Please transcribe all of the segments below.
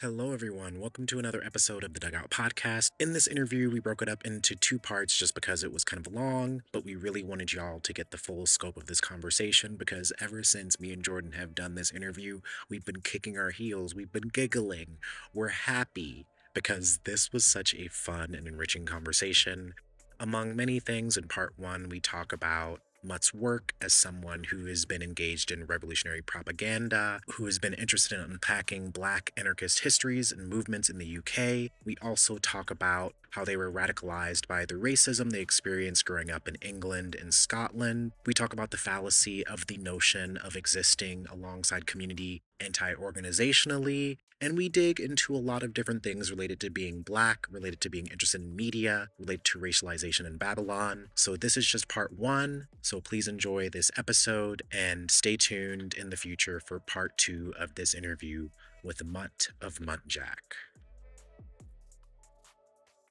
Hello, everyone. Welcome to another episode of the Dugout podcast. In this interview, we broke it up into two parts just because it was kind of long, but we really wanted y'all to get the full scope of this conversation because ever since me and Jordan have done this interview, we've been kicking our heels, we've been giggling, we're happy because this was such a fun and enriching conversation. Among many things, in part one, we talk about Mutt's work as someone who has been engaged in revolutionary propaganda, who has been interested in unpacking Black anarchist histories and movements in the UK. We also talk about how they were radicalized by the racism they experienced growing up in England and Scotland. We talk about the fallacy of the notion of existing alongside community anti-organizationally, and we dig into a lot of different things related to being Black, related to being interested in media, related to racialization in Babylon. So this is just part one. So please enjoy this episode and stay tuned in the future for part two of this interview with Mutt of Muntjac.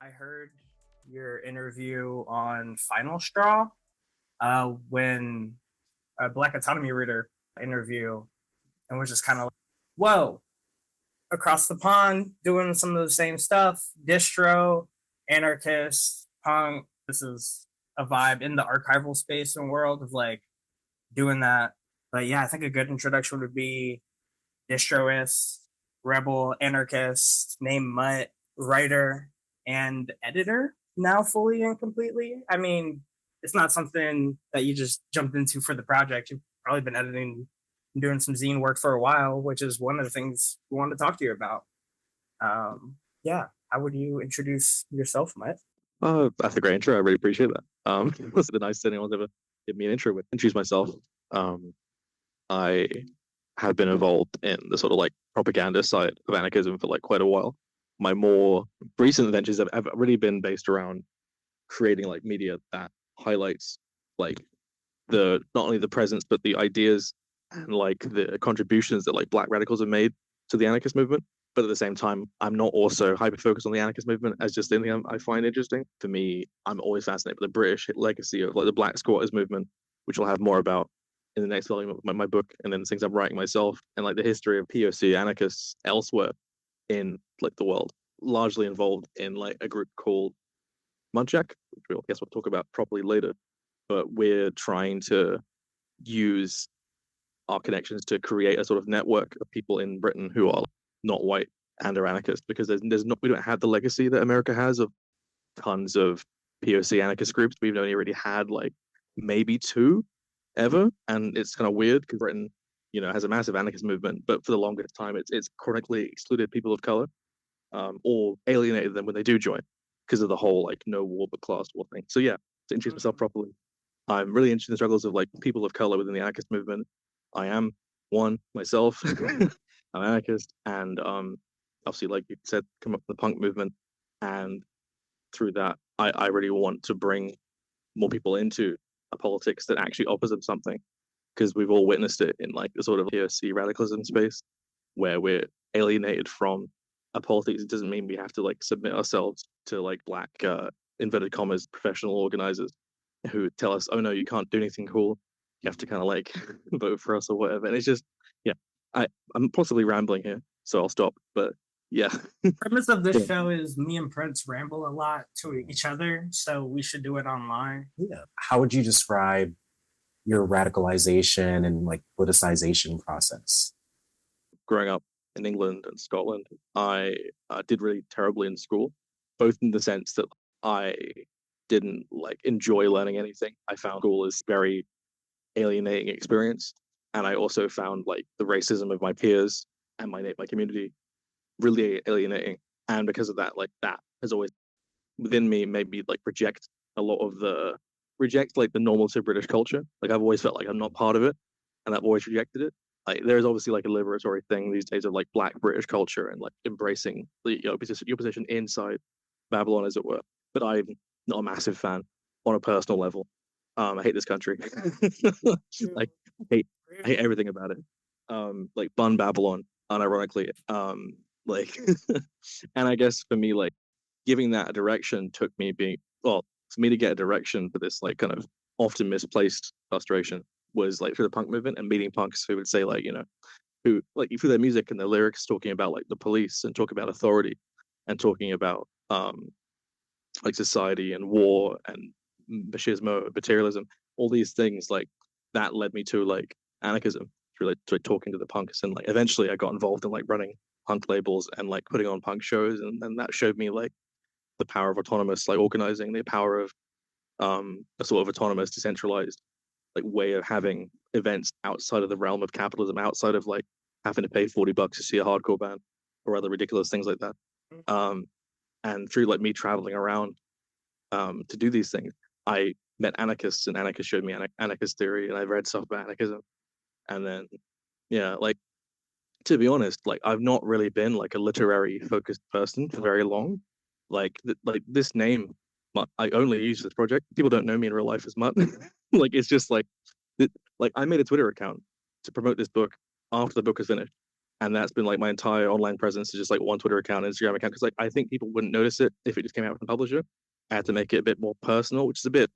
I heard your interview on Final Straw when a Black Autonomy Reader interview, and was just kind of like, whoa, across the pond, doing some of the same stuff, distro, anarchist, punk. This is a vibe in the archival space and world of like doing that. But yeah, I think a good introduction would be distroist, rebel, anarchist, named Mutt, writer, and editor now fully and completely. I mean, it's not something that you just jumped into for the project. You've probably been editing and doing some zine work for a while, which is one of the things we wanted to talk to you about. Yeah, how would you introduce yourself, Mutt? That's a great intro. I really appreciate that. It's the nicest thing anyone's ever given me an intro with. Introduce myself. I have been involved in the sort of like propaganda side of anarchism for like quite a while. My more recent ventures have really been based around creating like media that highlights like the not only the presence but the ideas and like the contributions that like Black radicals have made to the anarchist movement. But at the same time, I'm not also hyper focused on the anarchist movement as just anything I find interesting. For me, I'm always fascinated with the British legacy of like the Black squatters movement, which I'll have more about in the next volume of my book, and then things I'm writing myself, and like the history of POC anarchists elsewhere in like the world, largely involved in like a group called Muntjac, which I guess we'll talk about properly later. But we're trying to use our connections to create a sort of network of people in Britain who are not white and are anarchists, because there's not, we don't have the legacy that America has of tons of POC anarchist groups. We've only really had like maybe two ever, and it's kind of weird because Britain, has a massive anarchist movement, but for the longest time, it's chronically excluded people of color, or alienated them when they do join because of the whole like no war but class war thing. So yeah, to introduce myself properly, I'm really interested in the struggles of like people of color within the anarchist movement. I am one myself. I'm an anarchist, and obviously, like you said, come up with the punk movement, and through that, I really want to bring more people into a politics that actually offers them something, because we've all witnessed it in like the sort of POC radicalism space, where we're alienated from a politics. It doesn't mean we have to like submit ourselves to like Black inverted commas professional organizers who tell us, oh no, you can't do anything cool. You have to kind of like vote for us or whatever. And it's just, yeah, I'm possibly rambling here, so I'll stop. But yeah. Premise of this Yeah. show is me and Prince ramble a lot to each other, so we should do it online. Yeah. How would you describe your radicalization and like politicization process? Growing up in England and Scotland, I did really terribly in school, both in the sense that I didn't like enjoy learning anything. I found school is very alienating experience, and I also found like the racism of my peers and my community really alienating. And because of that, like that has always within me made me like reject a lot of the reject like the normal to British culture. Like I've always felt like I'm not part of it, and I've always rejected it. Like there's obviously like a liberatory thing these days of like Black British culture and like embracing the your position inside Babylon, as it were. But I'm not a massive fan on a personal level. I hate this country. Like hate I hate everything about it. Like Bun Babylon, unironically. Like and I guess for me, like giving that a direction took me being well, for me to get a direction for this like kind of often misplaced frustration was like through the punk movement and meeting punks who would say like, who like through their music and their lyrics talking about like the police and talking about authority and talking about like society and war and machismo, materialism, all these things like that led me to like anarchism through like talking to the punks, and like eventually I got involved in like running punk labels and like putting on punk shows, and that showed me like the power of autonomous like organizing, the power of a sort of autonomous, decentralized like way of having events outside of the realm of capitalism, outside of like having to pay $40 to see a hardcore band or other ridiculous things like that. Um, and through like me traveling around to do these things, I met anarchists, and anarchists showed me anarchist theory, and I read stuff about anarchism. And then, yeah, like to be honest, like I've not really been like a literary focused person for very long. Like this name, Mutt, I only use this project. People don't know me in real life as Mutt. Like it's just like, like I made a Twitter account to promote this book after the book was finished, and that's been like my entire online presence is just like one Twitter account, Instagram account, because like I think people wouldn't notice it if it just came out from the publisher. I had to make it a bit more personal, which is a bit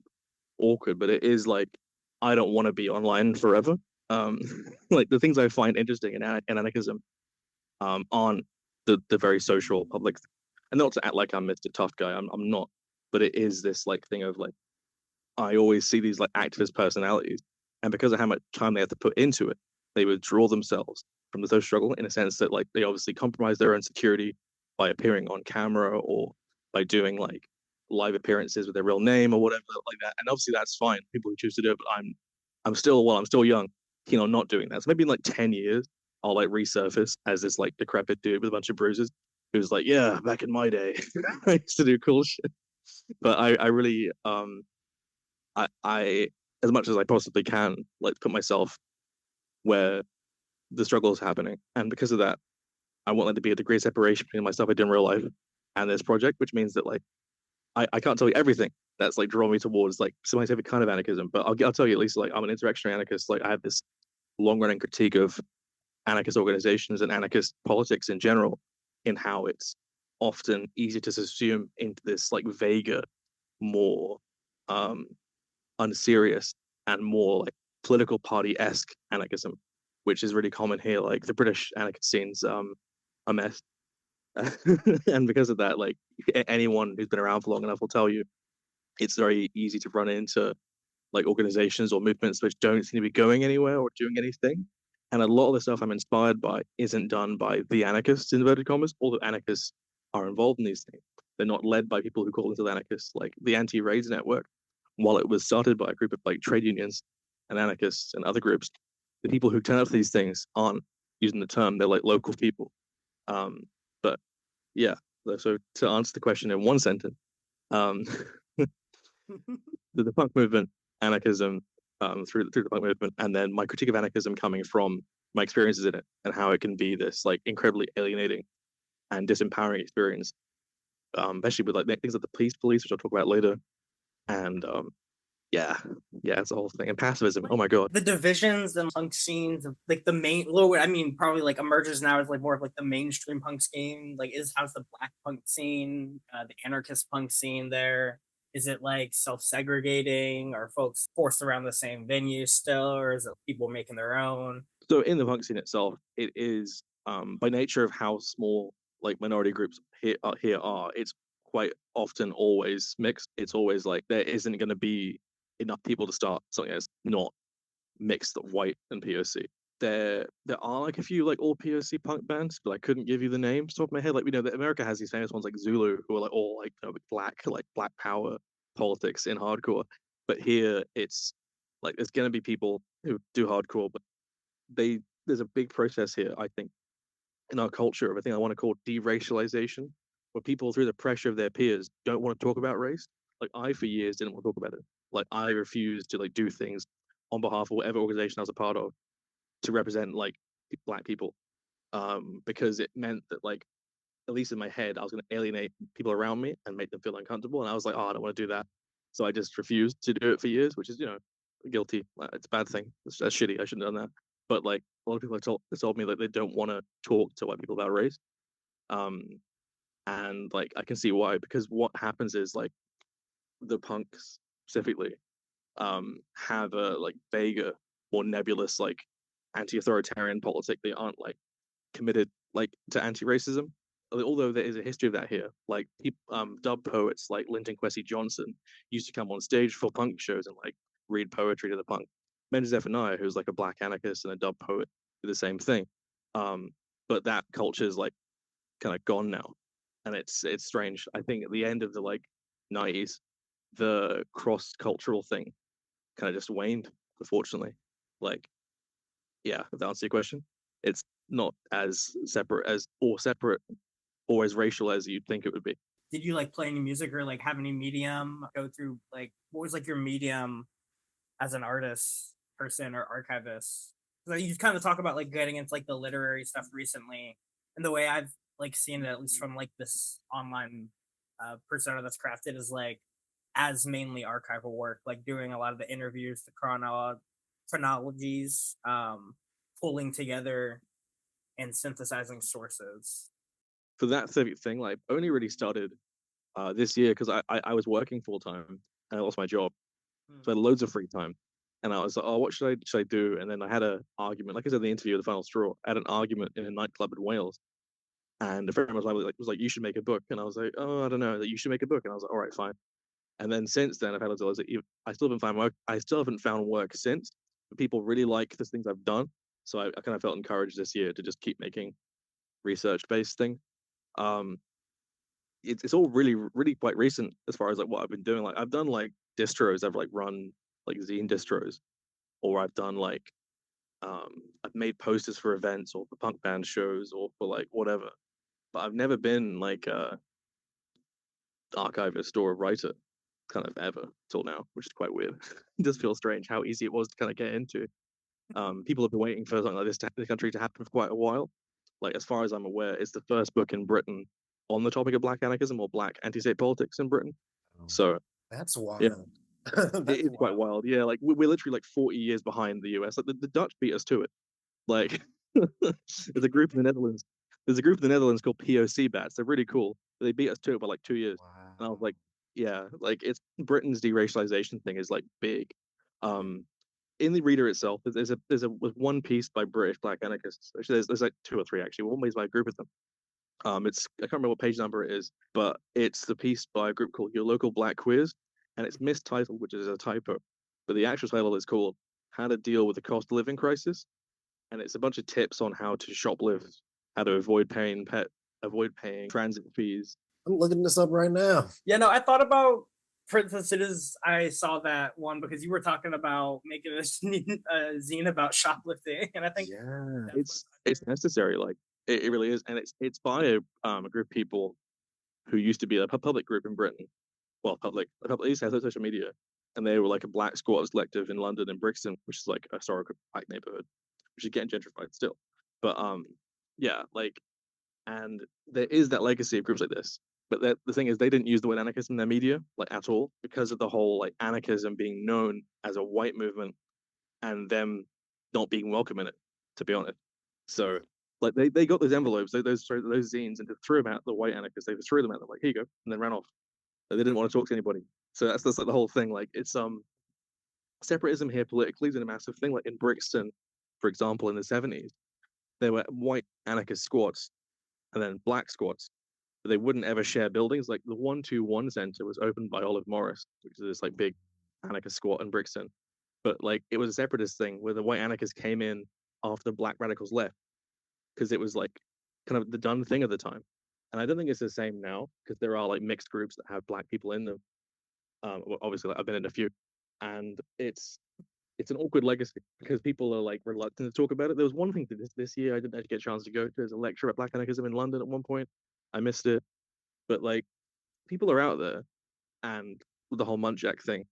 awkward, but it is like I don't want to be online forever. Um, like the things I find interesting in anarchism on the very social public, and not to act like I'm Mr. Tough Guy. I'm not, but it is this like thing of like I always see these like activist personalities, and because of how much time they have to put into it, they withdraw themselves from the social struggle in a sense that like they obviously compromise their own security by appearing on camera or by doing like live appearances with their real name or whatever like that. And obviously that's fine, people who choose to do it. But I'm still young, not doing that. So maybe in like 10 years, I'll like resurface as this like decrepit dude with a bunch of bruises who's like, yeah, back in my day, I used to do cool shit. But I really I as much as I possibly can like put myself where the struggle is happening, and because of that, I want there to be a degree of separation between myself I do in real life and this project, which means that like I can't tell you everything that's like drawn me towards like scientific kind of anarchism, but I'll tell you at least like I'm an interactionary anarchist. Like I have this long running critique of anarchist organizations and anarchist politics in general, in how it's often easy to assume into this like vaguer, more um, unserious and more like political party esque anarchism, which is really common here. Like the British anarchist scene's a mess. And because of that, like anyone who's been around for long enough will tell you it's very easy to run into like organizations or movements which don't seem to be going anywhere or doing anything. And a lot of the stuff I'm inspired by isn't done by the anarchists, in inverted commas, although anarchists are involved in these things. They're not led by people who call themselves anarchists, like the Anti-Raids Network. While it was started by a group of like trade unions and anarchists and other groups, the people who turn up to these things aren't using the term, they're like local people. But yeah, so to answer the question in one sentence, um, the punk movement, anarchism, through the punk movement, and then my critique of anarchism coming from my experiences in it and how it can be this like incredibly alienating and disempowering experience, especially with like things like the police, which I'll talk about later, and yeah, yeah, it's the whole thing. And pacifism, oh my god. The divisions and punk scenes of like the main lower, I mean, probably like emerges now as like more of like the mainstream punk scene. Like, how's the black punk scene, the anarchist punk scene there? Is it like self-segregating? Are folks forced around the same venue still, or is it people making their own? So in the punk scene itself, it is by nature of how small like minority groups here are, it's quite often always mixed. It's always like there isn't going to be enough people to start something that's not mixed white and POC. There are like a few like all POC punk bands, but I couldn't give you the names top of my head. Like that America has these famous ones like Zulu, who are like all like black power politics in hardcore. But here it's like there's gonna be people who do hardcore, but there's a big process here, I think, in our culture of a thing I want to call deracialization, where people through the pressure of their peers don't want to talk about race. Like I for years didn't want to talk about it. Like I refused to like do things on behalf of whatever organization I was a part of to represent like black people, because it meant that like at least in my head I was going to alienate people around me and make them feel uncomfortable, and I was like, oh, I don't want to do that. So I just refused to do it for years, which is guilty. It's a bad thing. That's shitty. I shouldn't have done that. But like a lot of people have told me that they don't want to talk to white people about race, um, and like I can see why, because what happens is like the punks specifically have a like vaguer, more nebulous like anti-authoritarian politic. They aren't like committed like to anti-racism. Although there is a history of that here, like dub poets like Linton Kwesi Johnson used to come on stage for punk shows and like read poetry to the punk. Ben Zephaniah, who's like a black anarchist and a dub poet, did the same thing. Um, but that culture is like kind of gone now, and it's strange. I think at the end of the like '90s, the cross cultural thing kind of just waned, unfortunately. Like, yeah, if that answers your question, it's not as separate or as racial as you'd think it would be. Did you like play any music or like have any medium go through like what was like your medium as an artist person or archivist? So you kind of talk about like getting into like the literary stuff recently, and the way I've like seen it, at least from like this online persona that's crafted, is like as mainly archival work, like doing a lot of the interviews, the chronologies, pulling together and synthesizing sources. For that specific thing, like only really started this year because I was working full time and I lost my job, so I had loads of free time, and I was like, oh, what should I do? And then I had an argument, like I said, in the interview, the final straw. I had an argument in a nightclub in Wales, and a friend was like, you should make a book, and I was like, oh, I don't know, that you should make a book, and I was like, all right, fine. And then since then, I've had a like, I still haven't found work. I still haven't found work since. But people really like the things I've done, so I kind of felt encouraged this year to just keep making research based thing. Um, it's all really quite recent as far as like what I've been doing. Like I've done like distros. I've like run like zine distros, or I've done like I've made posters for events or for punk band shows or for like whatever. But I've never been like a archivist or a writer kind of ever till now, which is quite weird. It does feel strange how easy it was to kind of get into. People have been waiting for something like this to the country to happen for quite a while. Like as far as I'm aware, it's the first book in Britain on the topic of black anarchism or black anti-state politics in Britain. Oh, So that's yeah, wild. it That's is quite wild. wild. Yeah, like we're literally like 40 years behind the US. Like the Dutch beat us to it. Like there's a group in the Netherlands. There's a group in the Netherlands called POC Bats. They're really cool. But they beat us to it by like 2 years. And I was Wow. like, yeah, like it's Britain's deracialization thing is like big. Um, in the reader itself, there's one piece by British black anarchists. Actually, there's like two or three actually. One is by a group of them. It's I can't remember what page number it is, but it's the piece by a group called Your Local Black Queers, and it's mistitled, which is a typo. But the actual title is called How to Deal with the Cost of Living Crisis, and it's a bunch of tips on how to shoplift, how to avoid paying transit fees. I'm looking this up right now. Yeah, no, I thought about for instance, it is I saw that one because you were talking about making a zine about shoplifting, and I think Yeah. It's necessary, like it really is, and it's by a group of people who used to be a public group in Britain. Well, at least has social media, and they were like a black squatters collective in London and Brixton, which is like a historic black neighborhood, which is getting gentrified still. But yeah, like, and there is that legacy of groups like this. But the thing is, they didn't use the word anarchism in their media, like at all, because of the whole like anarchism being known as a white movement and them not being welcome in it, to be honest. So like they got those envelopes, those zines, and just threw them at the white anarchists. They just threw them at them like, here you go, and then ran off. They didn't want to talk to anybody. So that's like the whole thing. Like it's separatism here politically is a massive thing. Like in Brixton, for example, in the '70s, there were white anarchist squads and then black squads, but they wouldn't ever share buildings. Like the 121 Center was opened by Olive Morris, which is this like big anarchist squad in Brixton. But like it was a separatist thing where the white anarchists came in after the black radicals left because it was like kind of the done thing at the time. And I don't think it's the same now because there are like mixed groups that have black people in them. Well, obviously, like, I've been in a few, and it's an awkward legacy because people are like reluctant to talk about it. There was one thing to this year I didn't actually get a chance to go to. There's a lecture at Black Anarchism in London at one point. I missed it, but like people are out there, and with the whole Muntjac thing,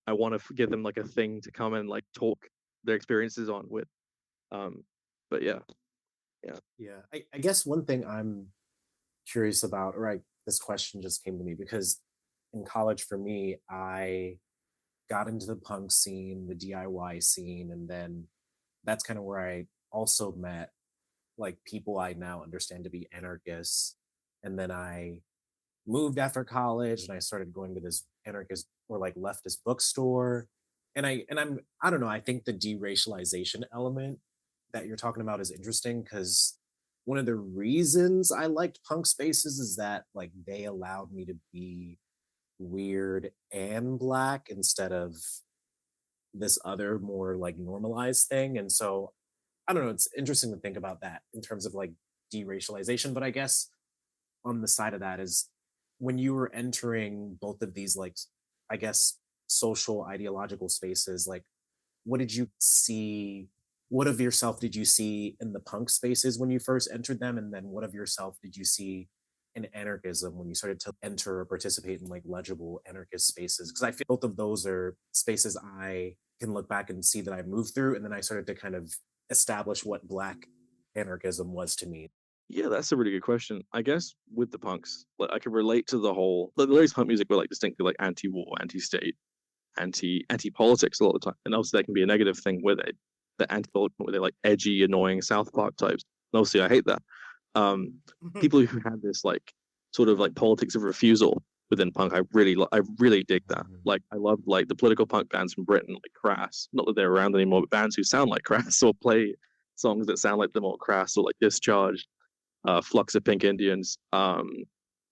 I want to give them like a thing to come and like talk their experiences on with. Um, but yeah, yeah. Yeah. I guess one thing I'm curious about, right? This question just came to me because in college for me, I got into the punk scene, the DIY scene, and then that's kind of where I also met like people I now understand to be anarchists. And then I moved after college and I started going to this anarchist or like leftist bookstore. And I don't know, I think the deracialization element that you're talking about is interesting because one of the reasons I liked punk spaces is that like they allowed me to be weird and black instead of this other more like normalized thing. And so I don't know, it's interesting to think about that in terms of like deracialization. But I guess on the side of that is when you were entering both of these like I guess social ideological spaces, like what did you see, what of yourself did you see in the punk spaces when you first entered them, and then what of yourself did you see in anarchism when you started to enter or participate in like legible anarchist spaces? Because I feel both of those are spaces I can look back and see that I moved through, and then I started to kind of establish what black anarchism was to me. Yeah, that's a really good question. I guess with the punks, like I can relate to the whole. Like, the lyrics punk music were like distinctly like anti-war, anti-state, anti-politics a lot of the time, and obviously that can be a negative thing with it. The anti-politics, where they're like edgy, annoying South Park types. And obviously, I hate that. Um, People who had this like sort of like politics of refusal within punk, I really dig that. Like, I love like the political punk bands from Britain, like Crass. Not that they're around anymore, but bands who sound like Crass or play songs that sound like them or Crass or like Discharge, Flux of Pink Indians.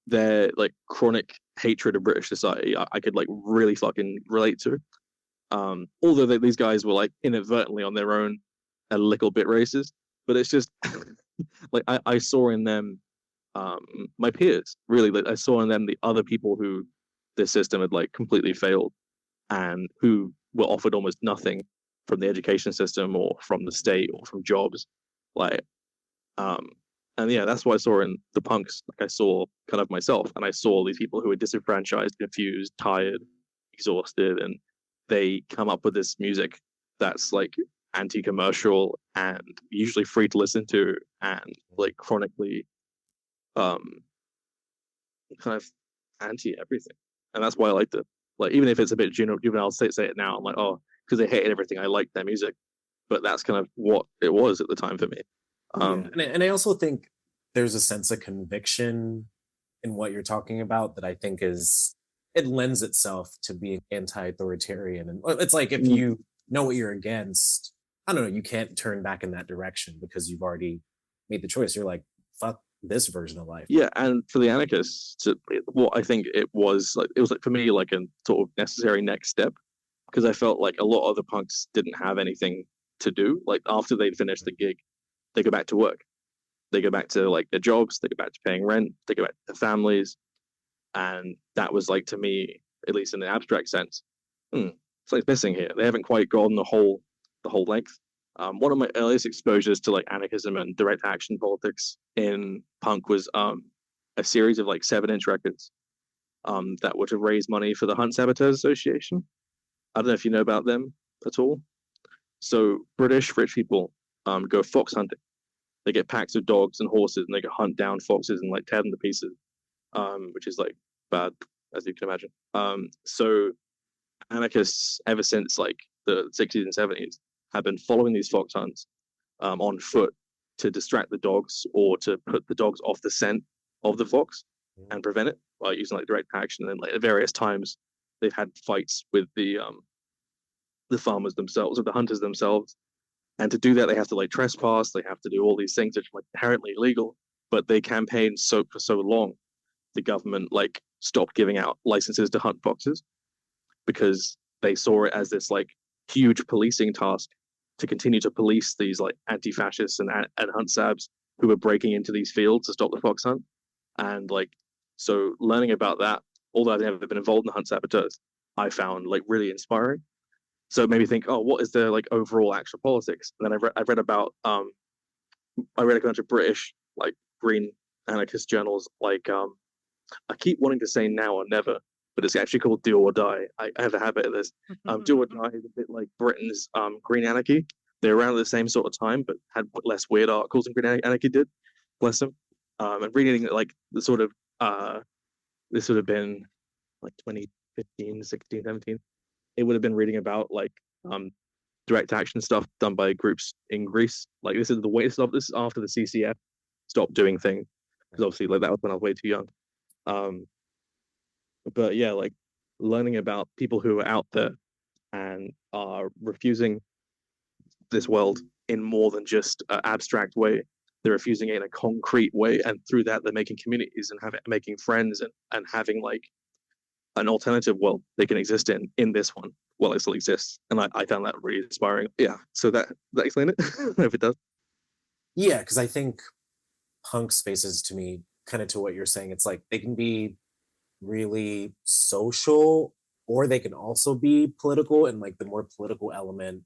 Their like chronic hatred of British society, I could like really fucking relate to. Although these guys were like inadvertently on their own a little bit racist, but it's just like I saw in them my peers really. Like, I saw in them the other people who this system had like completely failed and who were offered almost nothing from the education system or from the state or from jobs. Like, um, and yeah, that's what I saw in the punks. Like, I saw kind of myself, and I saw these people who were disenfranchised, confused, tired, exhausted, and they come up with this music that's like anti-commercial and usually free to listen to and like chronically um kind of anti everything. And that's why I liked it. Like, even if it's a bit juvenile, I'll say it now. I'm like, oh, because they hated everything. I liked their music, but that's kind of what it was at the time for me. Yeah, and I also think there's a sense of conviction in what you're talking about that I think is it lends itself to being anti-authoritarian. And it's like if mm, you know what you're against, I don't know, you can't turn back in that direction because you've already made the choice. You're like, fuck this version of life. yeah, and for the anarchists, what I think it was like for me like a sort of necessary next step, because I felt like a lot of the punks didn't have anything to do. Like, after they'd finished the gig, they go back to work. They go back to like their jobs. They go back to paying rent. They go back to their families. And that was like, to me, at least in the abstract sense, something's missing here. They haven't quite gone the whole length. One of my earliest exposures to like anarchism and direct action politics in punk was a series of like 7-inch records that were to raise money for the Hunt Saboteurs Association. I don't know if you know about them at all. So British rich people go fox hunting. They get packs of dogs and horses, and they go hunt down foxes and like tear them to pieces, which is like bad, as you can imagine. So anarchists, ever since like the 60s and 70s, have been following these fox hunts on foot to distract the dogs or to put the dogs off the scent of the fox and prevent it by using like direct action. And then like at various times, they've had fights with the farmers themselves or the hunters themselves. And to do that, they have to like trespass. They have to do all these things that are like inherently illegal. But they campaigned for so long, the government like stopped giving out licenses to hunt foxes because they saw it as this like huge policing task to continue to police these like anti-fascists and hunt sabs who were breaking into these fields to stop the fox hunt. And like, so learning about that, although I've never been involved in the hunt saboteurs, I found like really inspiring. So it made me think, oh, what is the like overall actual politics? And then I read about I read a bunch of British like green anarchist journals. Like, I keep wanting to say Now or Never, but it's actually called Do or Die. I have a habit of this. Do or Die is a bit like Britain's Green Anarchy. They're around at the same sort of time, but had less weird articles than Green Anarchy did. Bless them. And reading like the sort of this would have been like 2015, 16, 17. It would have been reading about like um direct action stuff done by groups in Greece. Like, this is the way stuff. This is after the CCF stopped doing things, because obviously like that was when I was way too young. Um, but yeah, like learning about people who are out there and are refusing this world in more than just an abstract way. They're refusing it in a concrete way, and through that, they're making communities and making friends and having like an alternative world they can exist in this one while it still exists. And I found that really inspiring. Yeah. So that explain it? If it does. Yeah, because I think punk spaces, to me, kind of to what you're saying, it's like they can be really social, or they can also be political, and like the more political element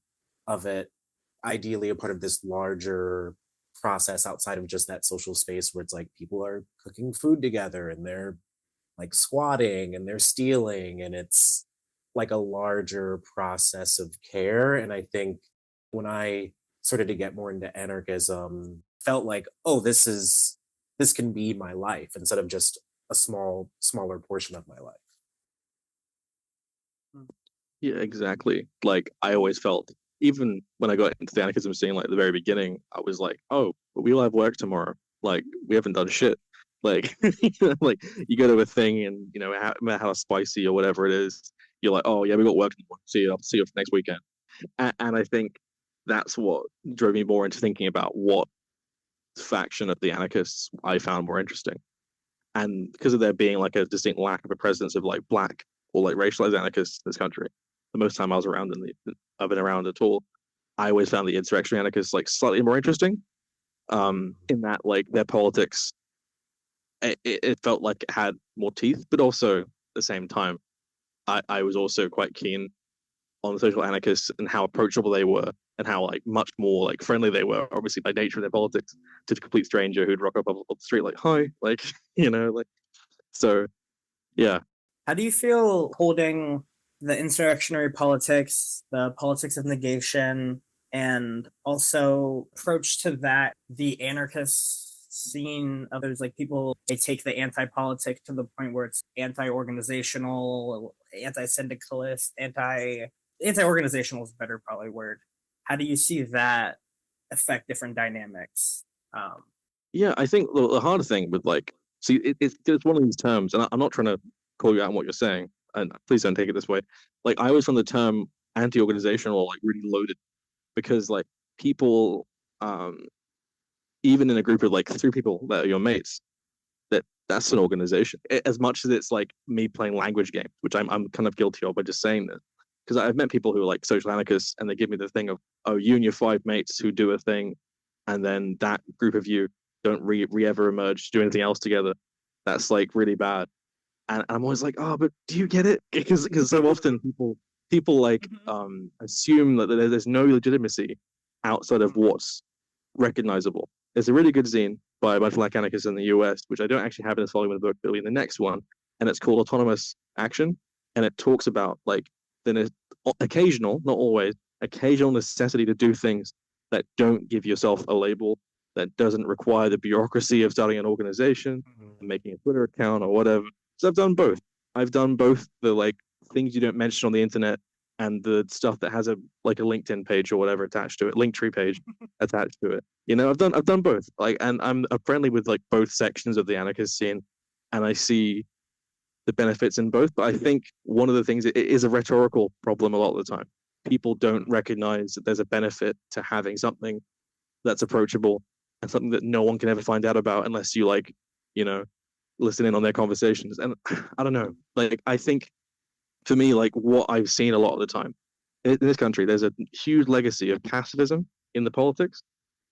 of it, ideally a part of this larger process outside of just that social space where it's like people are cooking food together and they're like squatting and they're stealing, and it's like a larger process of care. And I think when I started to get more into anarchism, felt like, oh, this can be my life instead of just a smaller portion of my life. Yeah, exactly. Like I always felt, even when I got into the anarchism scene, like at the very beginning, I was like, oh, but we all have work tomorrow. Like we haven't done shit. Like, like you go to a thing and no matter how spicy or whatever it is, you're like, oh yeah, we got work tomorrow. See you next weekend. And I think that's what drove me more into thinking about what faction of the anarchists I found more interesting. And because of there being like a distinct lack of a presence of like black or like racialized anarchists in this country, the most time I was around I've been around at all, I always found the insurrectionary anarchists like slightly more interesting. In that like their politics, it felt like it had more teeth, but also at the same time, I was also quite keen on the social anarchists and how approachable they were and how like much more like friendly they were, obviously by nature of their politics, to the complete stranger who'd rock up on the street like hi, like like so yeah. How do you feel holding the insurrectionary politics, the politics of negation, and also approach to that, the anarchist scene of there's like people, they take the anti-politic to the point where it's anti-organizational, anti-syndicalist, anti-organizational is a better probably word. How do you see that affect different dynamics? Um, Yeah, I think the harder thing with like, see, it's one of these terms, and I'm not trying to call you out on what you're saying, and please don't take it this way. Like, I always found the term anti-organizational like really loaded because like people, um, even in a group of like three people that are your mates, that's an organization. As much as it's like me playing language games, which I'm kind of guilty of by just saying this, because I've met people who are like social anarchists, and they give me the thing of, oh, you and your five mates who do a thing, and then that group of you don't re ever emerge to do anything else together. That's like really bad. And I'm always like, oh, but do you get it? Because so often people like assume that there's no legitimacy outside of what's recognizable. There's a really good zine by a bunch of black anarchists in the US, which I don't actually have in this volume of the book, but it'll be in the next one, and it's called Autonomous Action, and it talks about like the occasional, not always, occasional necessity to do things that don't give yourself a label, that doesn't require the bureaucracy of starting an organization and making a Twitter account or whatever. So I've done both. I've done both the like things you don't mention on the internet and the stuff that has a like a LinkedIn page or whatever attached to it, Linktree page attached to it. I've done both. Like, and I'm friendly with like both sections of the anarchist scene, and I see the benefits in both. But I think one of the things, it is a rhetorical problem a lot of the time. People don't recognize that there's a benefit to having something that's approachable and something that no one can ever find out about unless you like, you know, listen in on their conversations. And I don't know, like I think for me, like what I've seen a lot of the time in this country, there's a huge legacy of pacifism in the politics,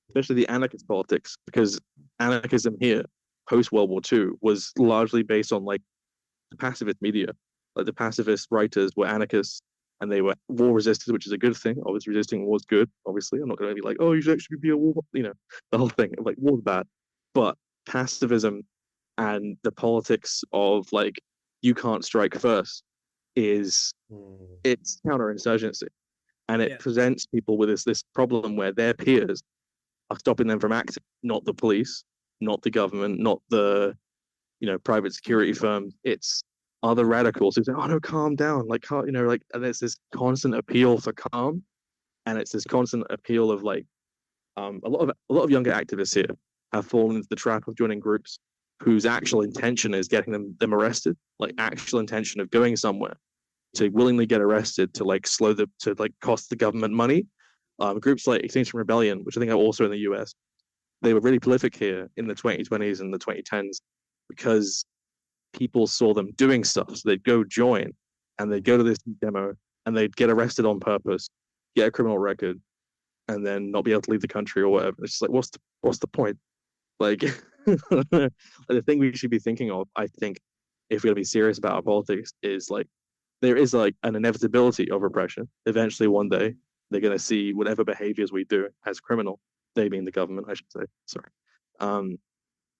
especially the anarchist politics, because anarchism here post World War II was largely based on like the pacifist media. Like the pacifist writers were anarchists and they were war resisted, which is a good thing. Obviously, resisting war is good. Obviously, I'm not going to be like, oh, you should actually be a war. The whole thing of like war's bad, but pacifism and the politics of like you can't strike first is it's counterinsurgency, and it presents people with this problem where their peers are stopping them from acting, not the police, not the government, not the private security firms. It's other radicals who say, "Oh no, calm down," like like, and there's this constant appeal for calm, and it's this constant appeal of like a lot of younger activists here have fallen into the trap of joining groups whose actual intention is getting them arrested, like actual intention of going somewhere to willingly get arrested to like to like cost the government money, Groups like Extinction Rebellion, which I think are also in the US, they were really prolific here in the 2020s and the 2010s because people saw them doing stuff. So they'd go join and they'd go to this demo and they'd get arrested on purpose, get a criminal record, and then not be able to leave the country or whatever. It's just like, what's the point? Like, the thing we should be thinking of, I think, if we're gonna be serious about our politics, is like there is like an inevitability of repression. Eventually, one day, they're gonna see whatever behaviors we do as criminal. They being the government, I should say. Sorry. Um,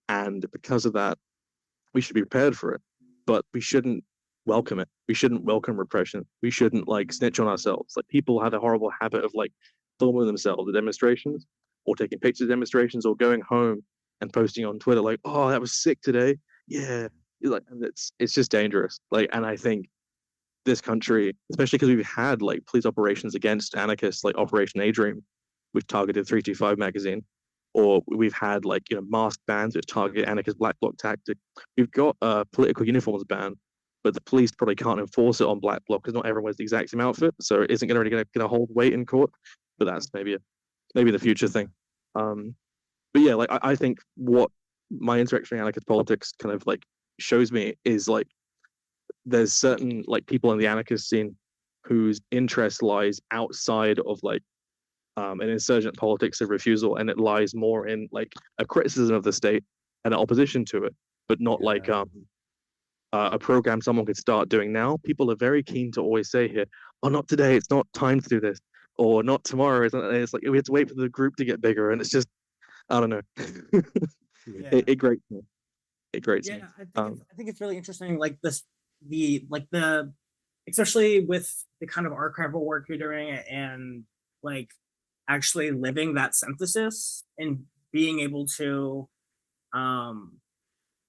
and because of that, we should be prepared for it, but we shouldn't welcome it. We shouldn't welcome repression. We shouldn't like snitch on ourselves. Like people have a horrible habit of like filming themselves at demonstrations or taking pictures of demonstrations or going home and posting on Twitter like, "Oh, that was sick today." Yeah, like, and it's just dangerous. Like, and I think this country, especially because we've had like police operations against anarchists, like Operation A Dream, which targeted 325 magazine, or we've had like mask bans which target anarchist black bloc tactic. We've got a political uniforms ban, but the police probably can't enforce it on black bloc because not everyone wears the exact same outfit, so it isn't going to really going to hold weight in court. But that's maybe the future thing. But yeah, like I think what my interaction with anarchist politics kind of like shows me is like there's certain like people in the anarchist scene whose interest lies outside of like an insurgent politics of refusal, and it lies more in like a criticism of the state and an opposition to it, but not like a program someone could start doing now. People are very keen to always say here, "Oh, not today. It's not time to do this," or "Not tomorrow." It's like we have to wait for the group to get bigger, and it's just I don't know. Yeah. It grates me. It grates me. Yeah, I think it's really interesting, like the especially with the kind of archival work you're doing and like actually living that synthesis and being able to and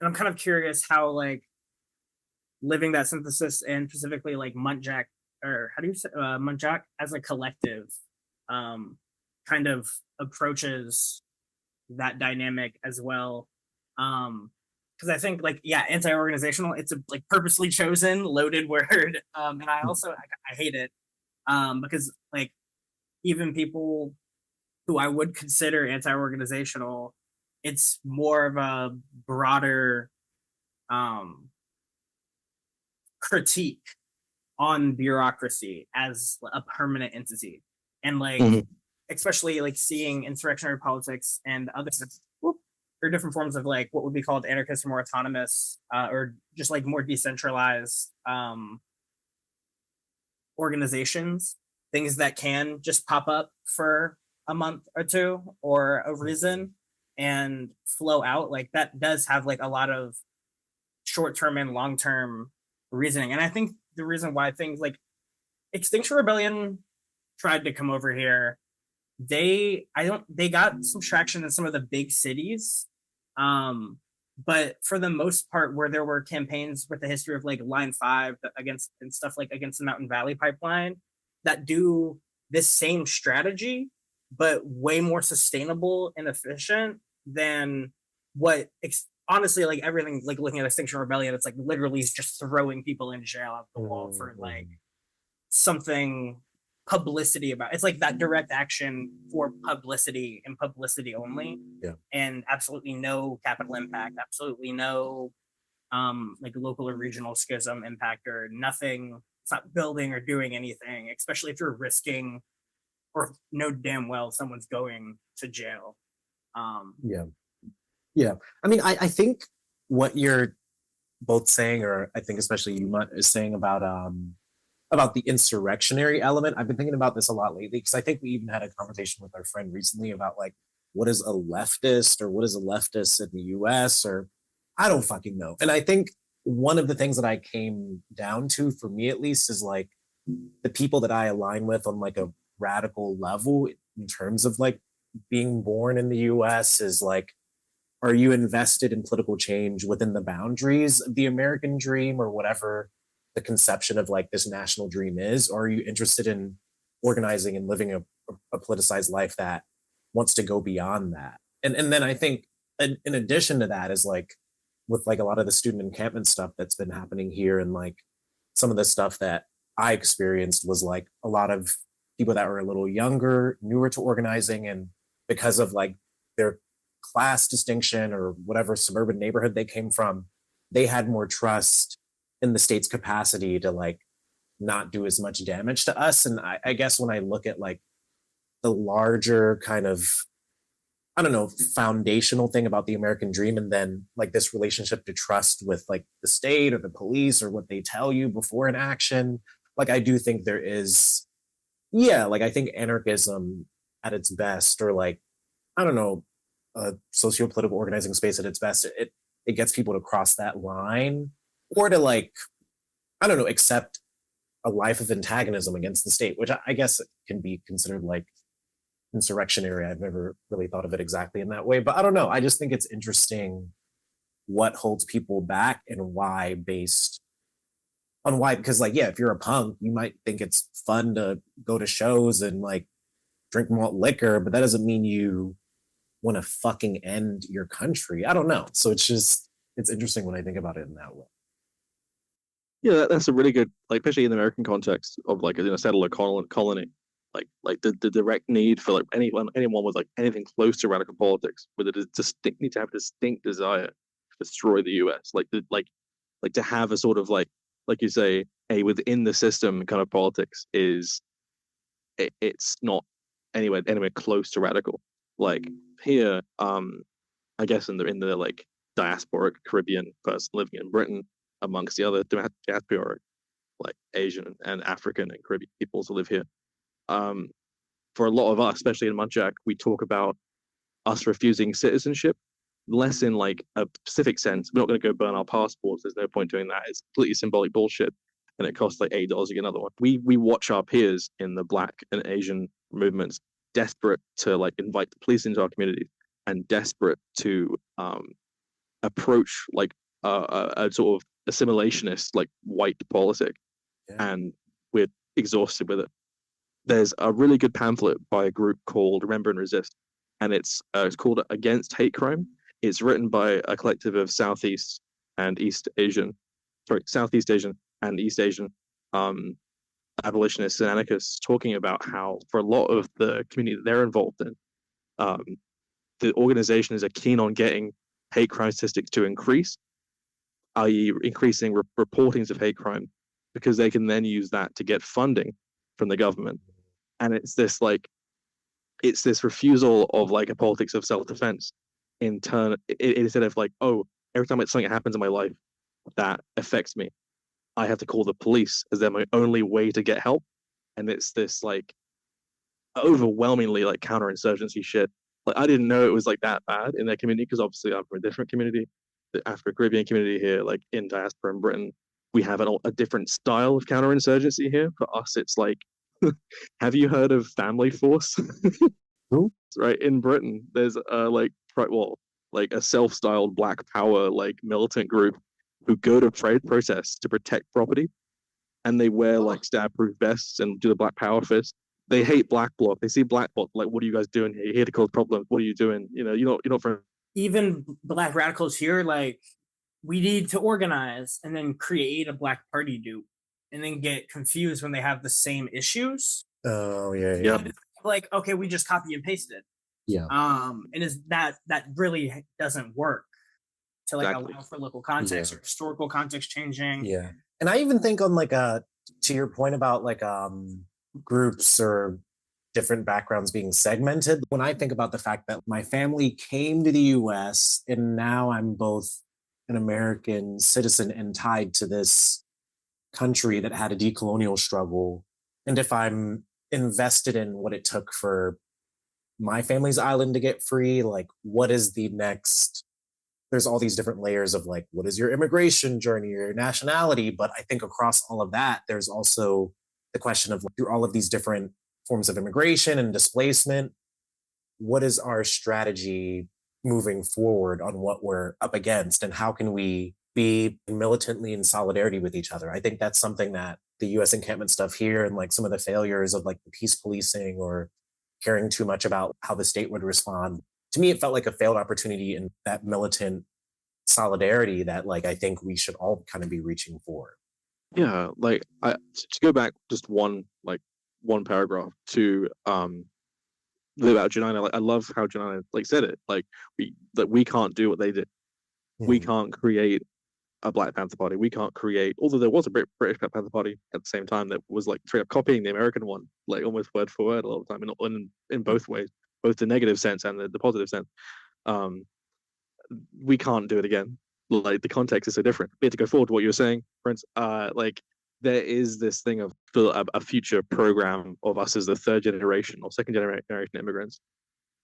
I'm kind of curious how like living that synthesis and specifically like Muntjac, or how do you say Muntjac as a collective kind of approaches that dynamic as well. Because I think like yeah, anti-organizational, it's a like purposely chosen loaded word. And I also I hate it. Because like even people who I would consider anti-organizational, it's more of a broader critique on bureaucracy as a permanent entity. And like especially like seeing insurrectionary politics and other or different forms of like what would be called anarchist or more autonomous or just like more decentralized organizations, things that can just pop up for a month or two or a reason and flow out, like that does have like a lot of short-term and long-term reasoning. And I think the reason why things like Extinction Rebellion tried to come over here, they got some traction in some of the big cities, but for the most part where there were campaigns with the history of like Line 5 against and stuff like against the Mountain Valley pipeline that do this same strategy but way more sustainable and efficient than what honestly like everything, like looking at Extinction Rebellion, it's like literally just throwing people in jail out the wall for like something publicity about. It's like that direct action for publicity and publicity only. Yeah. And absolutely no capital impact, absolutely no like local or regional schism impact or nothing. It's not building or doing anything, especially if you're risking or know damn well someone's going to jail. Yeah. I mean, I think what you're both saying, or I think especially you, Mutt, is saying about the insurrectionary element. I've been thinking about this a lot lately because I think we even had a conversation with our friend recently about like what is a leftist or what is a leftist in the US, or I don't fucking know. And I think one of the things that I came down to, for me at least, is like the people that I align with on like a radical level in terms of like being born in the US is like, are you invested in political change within the boundaries of the American dream or whatever the conception of like this national dream is? Or are you interested in organizing and living a politicized life that wants to go beyond that? And then I think in addition to that is like with like a lot of the student encampment stuff that's been happening here, and like some of the stuff that I experienced was like a lot of people that were a little younger, newer to organizing, and because of like their class distinction or whatever suburban neighborhood they came from, they had more trust in the state's capacity to like not do as much damage to us. And I guess when I look at like the larger kind of, I don't know, foundational thing about the American dream, and then like this relationship to trust with like the state or the police or what they tell you before an action, like I do think there is, yeah, like I think anarchism at its best, or like, I don't know, a socio-political organizing space at its best, it gets people to cross that line, or to like, I don't know, accept a life of antagonism against the state, which I guess can be considered like insurrectionary. I've never really thought of it exactly in that way, but I don't know. I just think it's interesting what holds people back and why, based on why. Because like, yeah, if you're a punk, you might think it's fun to go to shows and like drink malt liquor, but that doesn't mean you want to fucking end your country. I don't know. So it's just, it's interesting when I think about it in that way. Yeah, that's a really good, like, especially in the American context of like in a settler colony, like the direct need for like anyone with like anything close to radical politics, with a distinct need to have a distinct desire to destroy the U.S. Like to have a sort of like you say, a within the system kind of politics is it's not anywhere close to radical. Like here, I guess in the like diasporic Caribbean person living in Britain, amongst the other diasporic like Asian and African and Caribbean peoples who live here. For a lot of us, especially in Muntjac, we talk about us refusing citizenship, less in like a specific sense. We're not going to go burn our passports. There's no point doing that. It's completely symbolic bullshit, and it costs like $8 to get another one. We watch our peers in the Black and Asian movements desperate to like invite the police into our communities and desperate to approach like a sort of assimilationist like white politic, and we're exhausted with it. There's a really good pamphlet by a group called Remember and Resist, and it's called Against Hate Crime. It's written by a collective of Southeast and East Asian and East Asian abolitionists and anarchists, talking about how for a lot of the community that they're involved in, the organizations are keen on getting hate crime statistics to increase, i.e. increasing reportings of hate crime, because they can then use that to get funding from the government. And it's this refusal of like a politics of self-defense in turn, instead of like, oh, every time something happens in my life that affects me, I have to call the police as they're my only way to get help. And it's this like overwhelmingly like counterinsurgency shit. Like I didn't know it was like that bad in their community, because obviously I'm from a different community, the Afro-Caribbean community here, like in diaspora in Britain. We have a different style of counterinsurgency here. For us, it's like, have you heard of Family Force? Who? Right, in Britain, there's like a self-styled Black Power like militant group who go to trade protests to protect property, and they wear like stab-proof vests and do the Black Power fist. They hate Black Bloc. They see Black Bloc like, what are you guys doing here? You're here to cause problems. What are you doing? You know, you're not from. Even Black radicals here, like, we need to organize and then create a Black party dupe, and then get confused when they have the same issues. Oh yeah. Like, okay, we just copy and pasted it. Yeah. And is that really doesn't work to like Exactly. allow for local context or historical context changing. Yeah. And I even think on like to your point about like groups or different backgrounds being segmented, when I think about the fact that my family came to the US and now I'm both an American citizen and tied to this country that had a decolonial struggle, and if I'm invested in what it took for my family's island to get free, like what is the next, there's all these different layers of like, what is your immigration journey, your nationality? But I think across all of that, there's also the question of through all of these different forms of immigration and displacement, what is our strategy moving forward on what we're up against, and how can we be militantly in solidarity with each other? I think that's something that the US encampment stuff here and like some of the failures of like the peace policing or caring too much about how the state would respond, to me it felt like a failed opportunity in that militant solidarity that like I think we should all kind of be reaching for. Yeah, like to go back just one like one paragraph to about Janina. Like, I love how Janina like said it. Like we can't do what they did. We can't create a Black Panther Party. We can't create, although there was a British Black Panther Party at the same time that was like straight up copying the American one, like almost word for word a lot of the time, in both ways, both the negative sense and the positive sense. We can't do it again. Like, the context is so different. We have to go forward to what you were saying, Prince. Like, there is this thing of a future program of us as the third generation or second generation immigrants,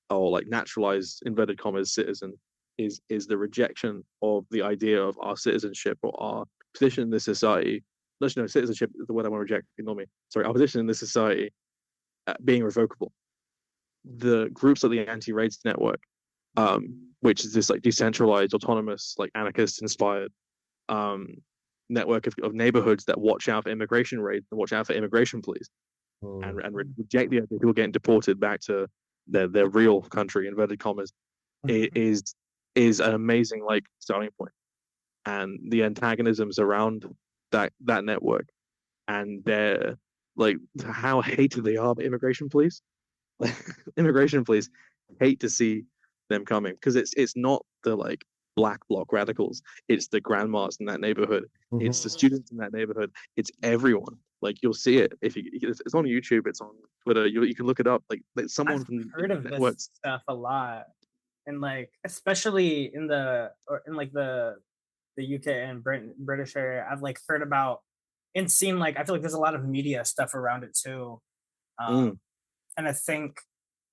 or like naturalized inverted commas citizen, is the rejection of the idea of our citizenship or our position in this society. No, citizenship is the word I want to reject. Ignore me. Sorry, our position in this society being revocable. The groups like the Anti-Raids Network, which is this like decentralized, autonomous, like anarchist inspired network of neighborhoods that watch out for immigration raids and watch out for immigration police, and reject the idea of people getting deported back to their real country, inverted commas, is an amazing like starting point. And the antagonisms around that network, and their like how hated they are by immigration police. Immigration police hate to see them coming because it's not the like black bloc radicals, it's the grandmas in that neighborhood, it's the students in that neighborhood, it's everyone. Like, you'll see it if it's on YouTube, it's on Twitter, you can look it up. Like someone I've from heard of this stuff a lot, and like especially in the UK and British area, I've like heard about and seen, like, I feel like there's a lot of media stuff around it too. And I think,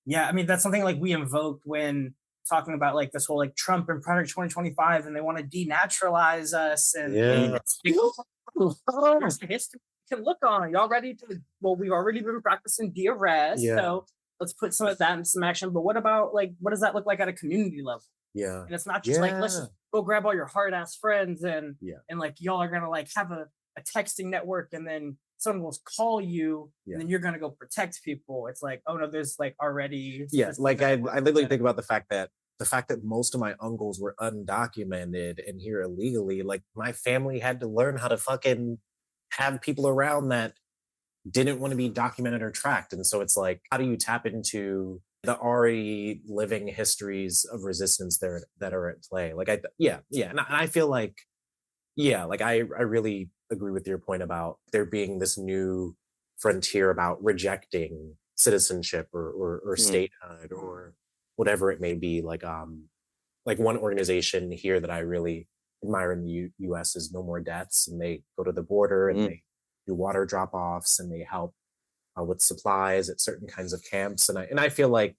yeah, I mean, that's something like we invoked when talking about like this whole like Trump and Project 2025, and they want to denaturalize us. And it's like, here's the history we can look on. Y'all ready to? Well, we've already been practicing de-arrest, so let's put some of that into some action. But what about, like, what does that look like at a community level? And it's not just like, let's just go grab all your hard ass friends and like y'all are gonna like have a texting network, and then someone will call you, and then you're gonna go protect people. It's like, oh no, there's like already like I literally think about the fact that most of my uncles were undocumented and here illegally. Like, my family had to learn how to fucking have people around that didn't want to be documented or tracked. And so it's like, how do you tap into the already living histories of resistance there that are at play? Like, and I feel like, like I really agree with your point about there being this new frontier about rejecting citizenship or statehood or whatever it may be. Like one organization here that I really admire in the US is No More Deaths, and they go to the border and they do water drop-offs, and they help with supplies at certain kinds of camps. And I feel like,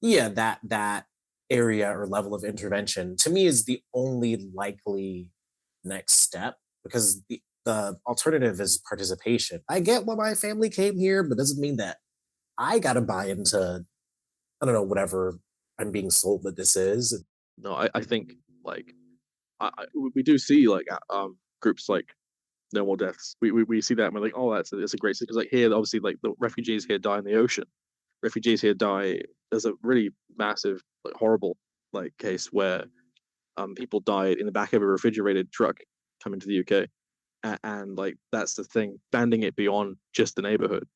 that area or level of intervention to me is the only likely next step, because the alternative is participation. I get why my family came here, but doesn't mean that I gotta buy into, I don't know, whatever I'm being sold that this is. No, I think like we do see like groups like No More Deaths. We see that and we're like, oh, that's a great, because like here, obviously, like the refugees here die in the ocean. Refugees here die. There's a really massive, like, horrible like case where people died in the back of a refrigerated truck coming to the UK, and like that's the thing, banding it beyond just the neighborhood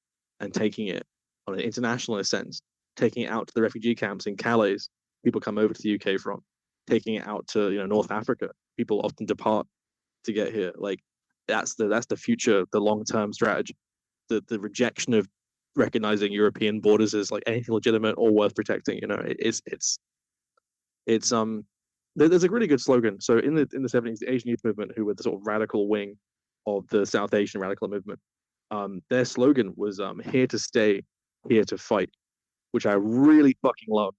and taking it on an international sense, taking it out to the refugee camps in Calais. People come over to the UK from, taking it out to North Africa. People often depart to get here. Like, that's the future, the long-term strategy. The rejection of recognizing European borders as like anything legitimate or worth protecting. It's there's a really good slogan. So in the 70s, the Asian youth movement, who were the sort of radical wing of the South Asian radical movement, their slogan was here to stay, here to fight, which I really fucking love,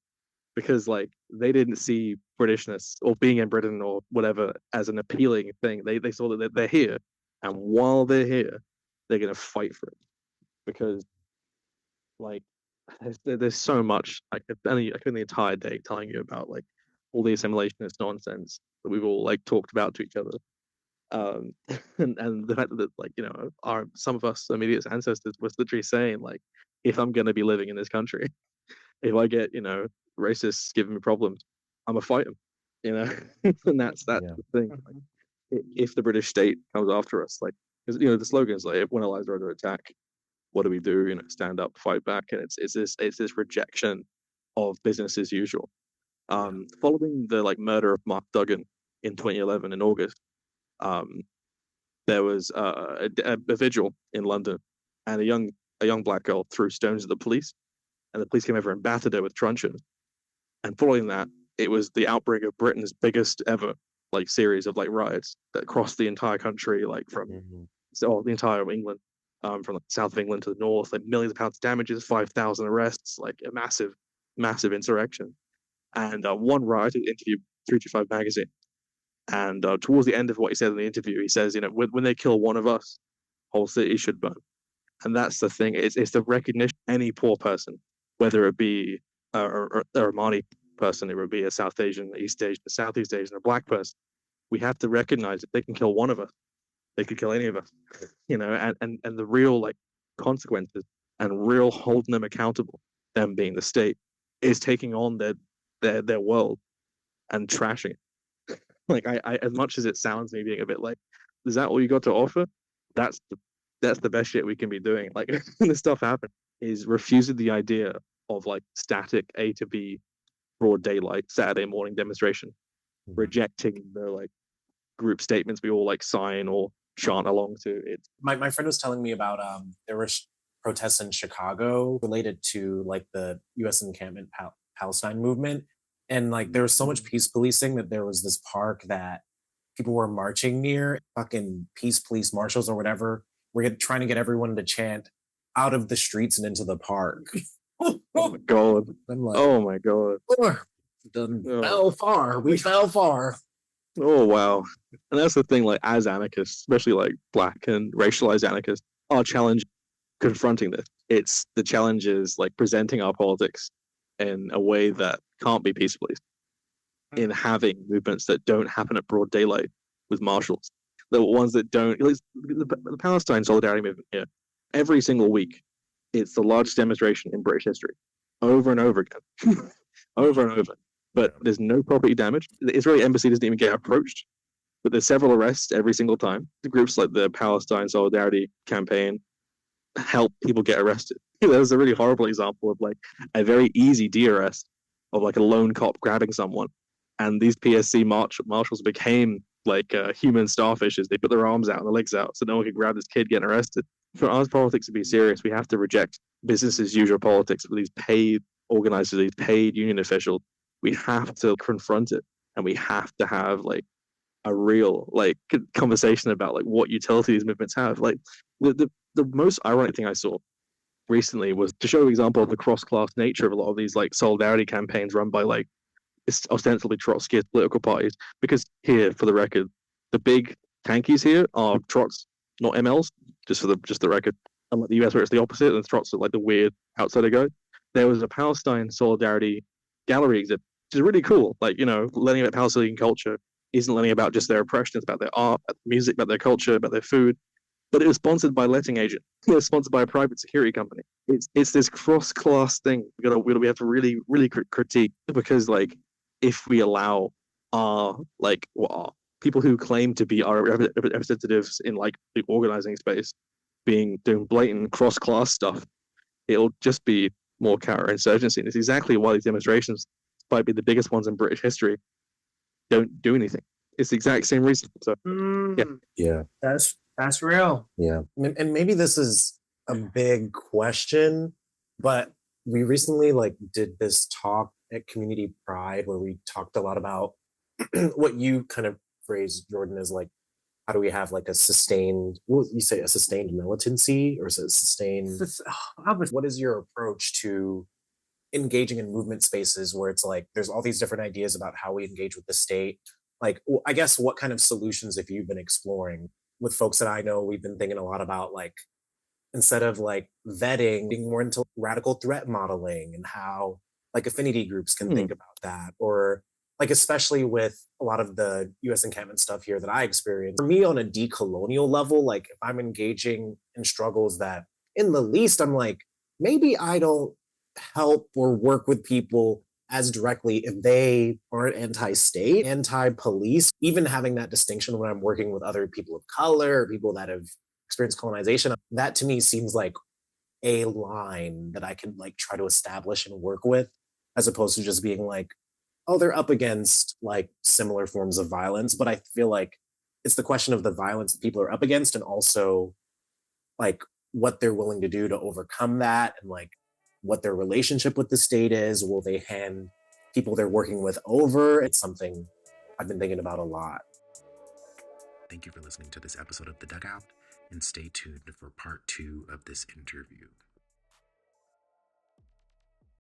because like they didn't see Britishness or being in Britain or whatever as an appealing thing. They saw that they're here, and while they're here, they're gonna fight for it, because like there's so much. I could spend the entire day telling you about like all the assimilationist nonsense that we've all like talked about to each other, and the fact that like some of us immediate ancestors was literally saying like, if I'm gonna be living in this country, if I get racists giving me problems, I'm gonna fight them, and that's the thing. Like, if the British state comes after us, like, because the slogan is like, when allies are under attack, what do we do? Stand up, fight back, and it's this rejection of business as usual. Following the murder of Mark Duggan in 2011 in August, there was a vigil in London, and a young black girl threw stones at the police, and the police came over and battered her with truncheons. And following that, it was the outbreak of Britain's biggest ever series of riots that crossed the entire country, from the entire England, from the south of England to the north, millions of pounds of damages, 5,000 arrests, a massive insurrection. And one rioter interviewed 325 magazine, and towards the end of what he said in the interview, he says, when they kill one of us, whole city should burn. And that's the thing. It's the recognition. Any poor person, whether it be a Romani person, it would be a South Asian, East Asian, a Southeast Asian, a black person. We have to recognize if they can kill one of us, they could kill any of us. And the real consequences and real holding them accountable, them being the state, is taking on their world and trashing it. I as much as it sounds me being a bit is that all you got to offer? That's the best shit we can be doing. When this stuff happened, is refusing the idea of static A to B broad daylight Saturday morning demonstration, rejecting the group statements we all sign or chant along to. My friend was telling me about there were protests in Chicago related to the U.S. encampment Palestine movement, and there was so much peace policing that there was this park that people were marching near. Fucking peace police marshals or whatever were trying to get everyone to chant out of the streets and into the park. Oh my god! Oh my god! Fell far. We fell far. Oh wow! And that's the thing. As anarchists, especially black and racialized anarchists, our challenge confronting this. It's the challenge is presenting our politics in a way that can't be peace policed, in having movements that don't happen at broad daylight with marshals, the ones that don't. The Palestine solidarity movement here, every single week, it's the largest demonstration in British history, over and over again, over and over. But there's no property damage. The Israeli embassy doesn't even get approached. But there's several arrests every single time. The groups like the Palestine Solidarity Campaign help people get arrested. There's a really horrible example of a very easy de-arrest of a lone cop grabbing someone, and these PSC marshals became human starfishes. They put their arms out and their legs out so no one could grab this kid getting arrested. For our politics to be serious, we have to reject business as usual politics with these paid organizers, these paid union officials. We have to confront it, and we have to have a real conversation about what utility these movements have. The most ironic thing I saw recently was to show an example of the cross-class nature of a lot of these solidarity campaigns run by ostensibly Trotskyist political parties. Because here, for the record, the big tankies here are Trots, not MLs. Just the record. Unlike the US, where it's the opposite, and Trots are the weird outsider guys. There was a Palestine solidarity gallery exhibit, which is really cool. Learning about Palestinian culture isn't learning about just their oppression. It's about their art, about their music, about their culture, about their food. But it was sponsored by a letting agent. It was sponsored by a private security company. It's this cross-class thing we have to really, really critique, because if we allow our people who claim to be our representatives in the organizing space doing blatant cross-class stuff, it'll just be more counterinsurgency. And it's exactly why these demonstrations, despite being the biggest ones in British history, don't do anything. It's the exact same reason. So Yeah. That's real. Yeah. And maybe this is a big question, but we recently did this talk at Community Pride where we talked a lot about what you kind of phrased, Jordan, as how do we have a sustained, what you say, a sustained militancy, or is it sustained? What is your approach to engaging in movement spaces where it's there's all these different ideas about how we engage with the state? I guess what kind of solutions have you been exploring with folks that I know? We've been thinking a lot about instead of vetting, being more into radical threat modeling and how affinity groups can think about that, or especially with a lot of the US encampment stuff here that I experience. For me, on a decolonial level, if I'm engaging in struggles that in the least I'm maybe I don't help or work with people as directly if they aren't anti-state, anti-police, even having that distinction when I'm working with other people of color, people that have experienced colonization, that to me seems a line that I can like try to establish and work with, as opposed to just being like, oh, they're up against like similar forms of violence. But I feel like it's the question of the violence that people are up against and also like what they're willing to do to overcome that and like what their relationship with the state is. Will they hand people they're working with over? It's something I've been thinking about a lot. Thank you for listening to this episode of The Dugout, and stay tuned for part 2 of this interview.